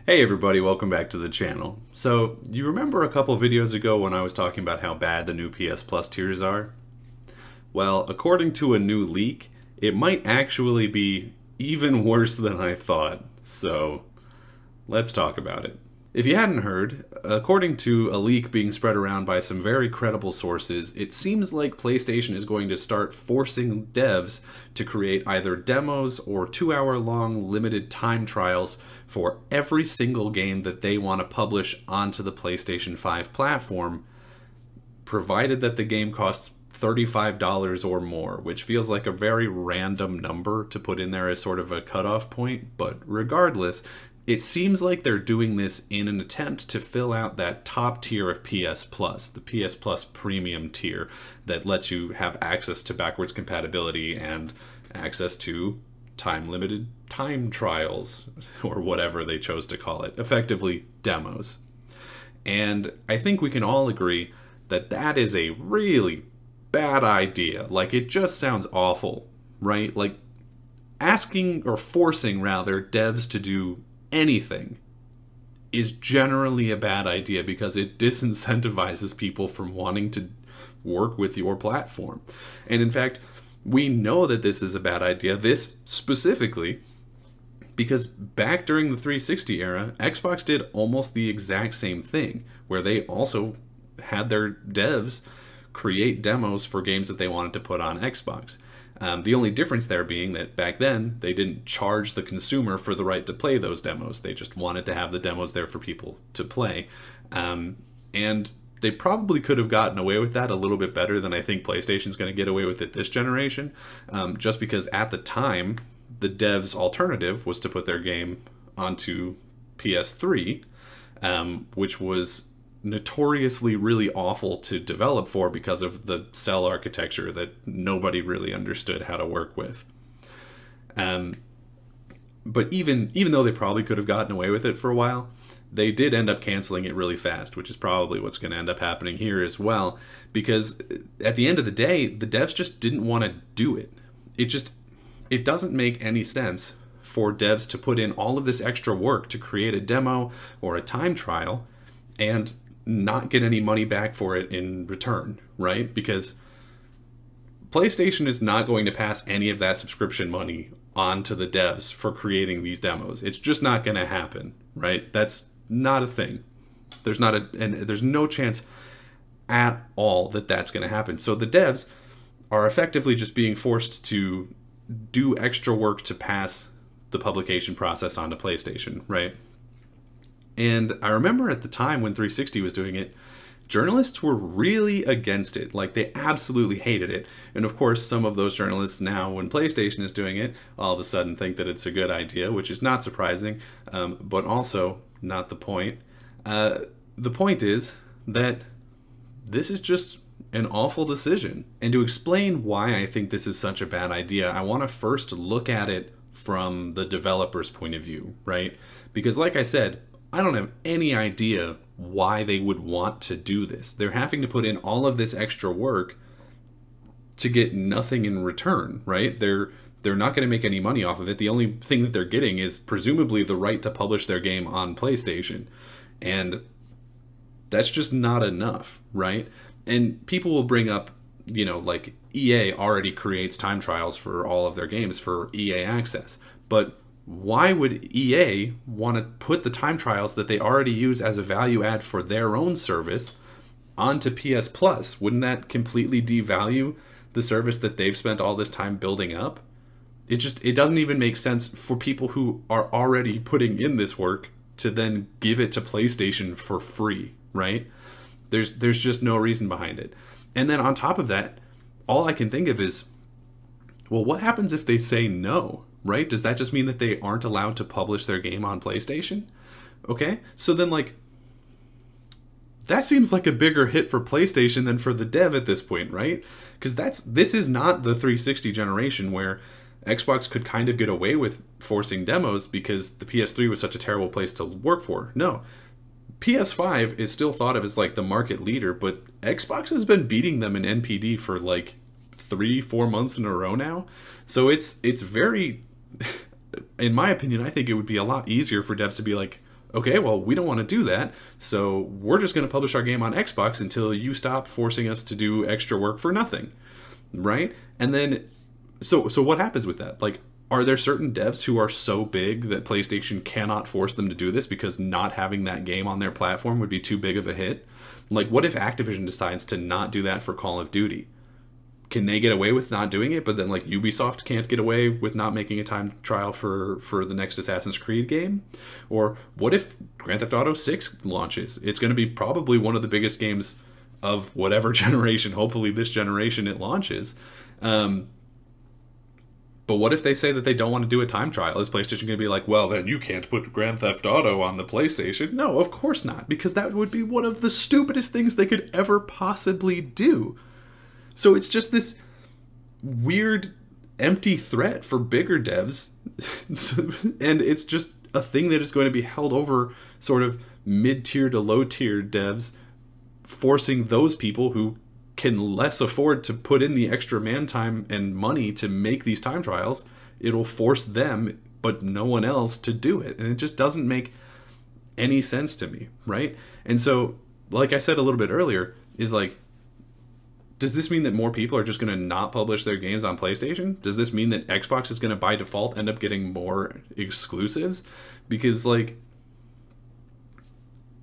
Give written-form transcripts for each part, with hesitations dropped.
Hey everybody, welcome back to the channel. So, you remember a couple videos ago when I was talking about how bad the new PS Plus tiers are? Well, according to a new leak, it might actually be even worse than I thought. So, let's talk about it. If you hadn't heard, according to a leak being spread around by some very credible sources, it seems like PlayStation is going to start forcing devs to create either demos or 2-hour-long limited time trials for every single game that they want to publish onto the PlayStation 5 platform, provided that the game costs $35 or more, which feels like a very random number to put in there as sort of a cutoff point, but regardless, it seems like they're doing this in an attempt to fill out that top tier of PS Plus, the PS Plus premium tier that lets you have access to backwards compatibility and access to time-limited time trials, or whatever they chose to call it, effectively demos. And I think we can all agree that that is a really bad idea. Like, it just sounds awful, right? Like, asking, or forcing rather, devs to do anything is generally a bad idea because it disincentivizes people from wanting to work with your platform. And in fact, we know that this is a bad idea, this specifically, because back during the 360 era, Xbox did almost the exact same thing, where they also had their devs create demos for games that they wanted to put on Xbox. The only difference there being that back then, they didn't charge the consumer for the right to play those demos. They just wanted to have the demos there for people to play. And they probably could have gotten away with that a little bit better than I think PlayStation's going to get away with it this generation. Just because at the time, the devs' alternative was to put their game onto PS3, which was notoriously really awful to develop for because of the cell architecture that nobody really understood how to work with. But even though they probably could have gotten away with it for a while, they did end up canceling it really fast, which is probably what's going to end up happening here as well, because at the end of the day, the devs just didn't want to do it. It doesn't make any sense for devs to put in all of this extra work to create a demo or a time trial and not get any money back for it in return, right? Because PlayStation is not going to pass any of that subscription money on to the devs for creating these demos. It's just not going to happen, right? That's not a thing. There's no chance at all that that's going to happen. So the devs are effectively just being forced to do extra work to pass the publication process onto PlayStation, right? And I remember at the time when 360 was doing it, journalists were really against it. Like, they absolutely hated it. And of course, some of those journalists now, when PlayStation is doing it, all of a sudden think that it's a good idea, which is not surprising, but also not the point. The point is that this is just an awful decision. And to explain why I think this is such a bad idea, I want to first look at it from the developer's point of view, right? Because like I said, I don't have any idea why they would want to do this. They're having to put in all of this extra work to get nothing in return, right? They're not going to make any money off of it. The only thing that they're getting is presumably the right to publish their game on PlayStation. And that's just not enough, right? And people will bring up, like EA already creates time trials for all of their games for EA Access. But why would EA want to put the time trials that they already use as a value add for their own service onto PS Plus? Wouldn't that completely devalue the service that they've spent all this time building up? It doesn't even make sense for people who are already putting in this work to then give it to PlayStation for free, right? There's just no reason behind it. And then on top of that, all I can think of is, well, what happens if they say no? Right? Does that just mean that they aren't allowed to publish their game on PlayStation? Okay, so then, like, that seems like a bigger hit for PlayStation than for the dev at this point, right? Because this is not the 360 generation where Xbox could kind of get away with forcing demos because the PS3 was such a terrible place to work for. No, PS5 is still thought of as like the market leader, but Xbox has been beating them in NPD for like 3-4 months in a row now. So it's very, in my opinion, I think it would be a lot easier for devs to be like, okay, well, we don't want to do that, so we're just going to publish our game on Xbox until you stop forcing us to do extra work for nothing, right? And then, so what happens with that? Like, are there certain devs who are so big that PlayStation cannot force them to do this because not having that game on their platform would be too big of a hit? Like, what if Activision decides to not do that for Call of Duty? Can they get away with not doing it, but then like Ubisoft can't get away with not making a time trial for the next Assassin's Creed game? Or what if Grand Theft Auto 6 launches? It's going to be probably one of the biggest games of whatever generation, hopefully this generation, it launches. But what if they say that they don't want to do a time trial? Is PlayStation going to be like, well, then you can't put Grand Theft Auto on the PlayStation? No, of course not, because that would be one of the stupidest things they could ever possibly do. So it's just this weird, empty threat for bigger devs. And it's just a thing that is going to be held over sort of mid-tier to low-tier devs, forcing those people who can less afford to put in the extra man time and money to make these time trials. It'll force them, but no one else, to do it. And it just doesn't make any sense to me, right? And so, like I said a little bit earlier, is like, does this mean that more people are just going to not publish their games on PlayStation? Does this mean that Xbox is going to, by default, end up getting more exclusives? Because, like,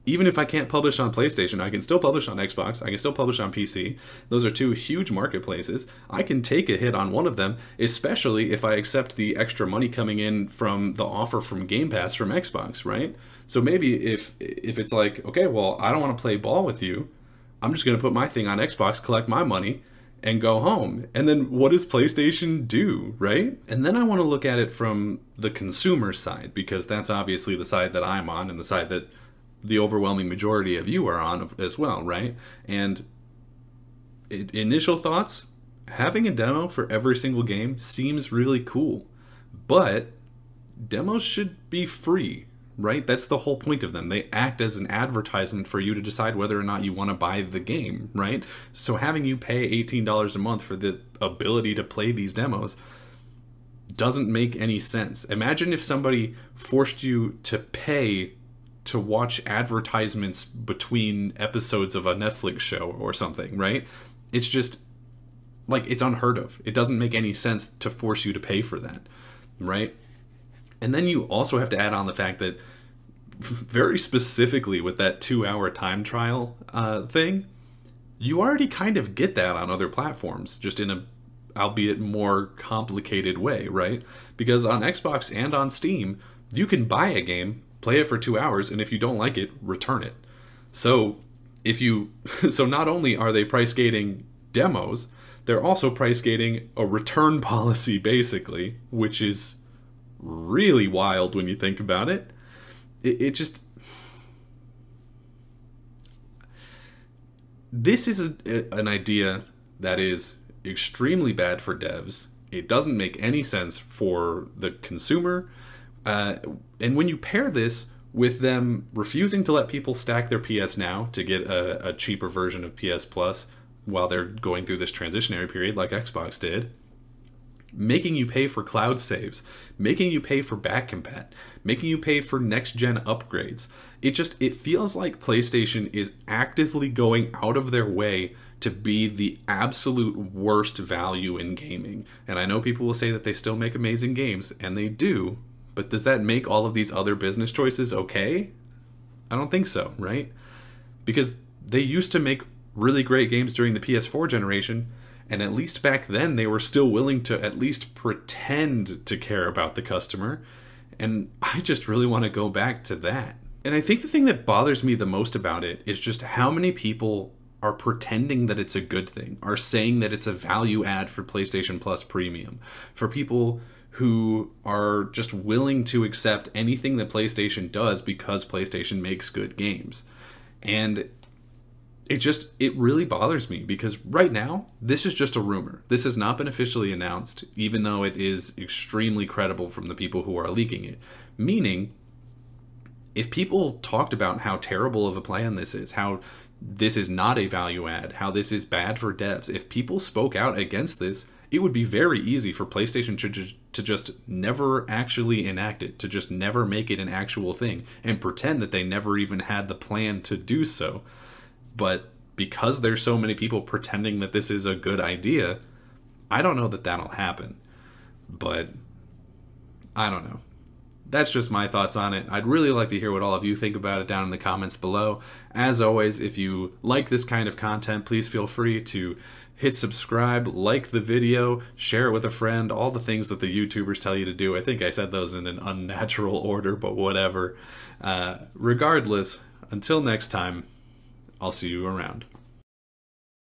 even if I can't publish on PlayStation, I can still publish on Xbox. I can still publish on PC. Those are two huge marketplaces. I can take a hit on one of them, especially if I accept the extra money coming in from the offer from Game Pass from Xbox, right? So maybe if it's like, okay, well, I don't want to play ball with you, I'm just going to put my thing on Xbox, collect my money, and go home. And then what does PlayStation do, right? And then I want to look at it from the consumer side, because that's obviously the side that I'm on and the side that the overwhelming majority of you are on as well, right? And initial thoughts, having a demo for every single game seems really cool, but demos should be free, right? That's the whole point of them. They act as an advertisement for you to decide whether or not you want to buy the game, right? So having you pay $18 a month for the ability to play these demos doesn't make any sense. Imagine if somebody forced you to pay to watch advertisements between episodes of a Netflix show or something, right? It's just, like, it's unheard of. It doesn't make any sense to force you to pay for that, right? And then you also have to add on the fact that very specifically with that 2-hour time trial thing, you already kind of get that on other platforms, just in a, albeit more complicated way, right? Because on Xbox and on Steam, you can buy a game, play it for 2 hours, and if you don't like it, return it. So so not only are they price gating demos, they're also price gating a return policy, basically, which is really wild when you think about it. It just, this is an idea that is extremely bad for devs. It doesn't make any sense for the consumer. And when you pair this with them refusing to let people stack their PS Now to get a cheaper version of PS Plus while they're going through this transitionary period like Xbox did, making you pay for cloud saves, making you pay for back compat, making you pay for next-gen upgrades. It feels like PlayStation is actively going out of their way to be the absolute worst value in gaming. And I know people will say that they still make amazing games, and they do, but does that make all of these other business choices okay? I don't think so, right? Because they used to make really great games during the PS4 generation, and at least back then they were still willing to at least pretend to care about the customer, and I just really want to go back to that. And I think the thing that bothers me the most about it is just how many people are pretending that it's a good thing, are saying that it's a value add for PlayStation Plus Premium, for people who are just willing to accept anything that PlayStation does because PlayStation makes good games. And it really bothers me, because right now, this is just a rumor. This has not been officially announced, even though it is extremely credible from the people who are leaking it. Meaning, if people talked about how terrible of a plan this is, how this is not a value add, how this is bad for devs, if people spoke out against this, it would be very easy for PlayStation to just never actually enact it, to just never make it an actual thing, and pretend that they never even had the plan to do so. But because there's so many people pretending that this is a good idea, I don't know that that'll happen. But I don't know. That's just my thoughts on it. I'd really like to hear what all of you think about it down in the comments below. As always, if you like this kind of content, please feel free to hit subscribe, like the video, share it with a friend, all the things that the YouTubers tell you to do. I think I said those in an unnatural order, but whatever. Regardless, until next time, I'll see you around.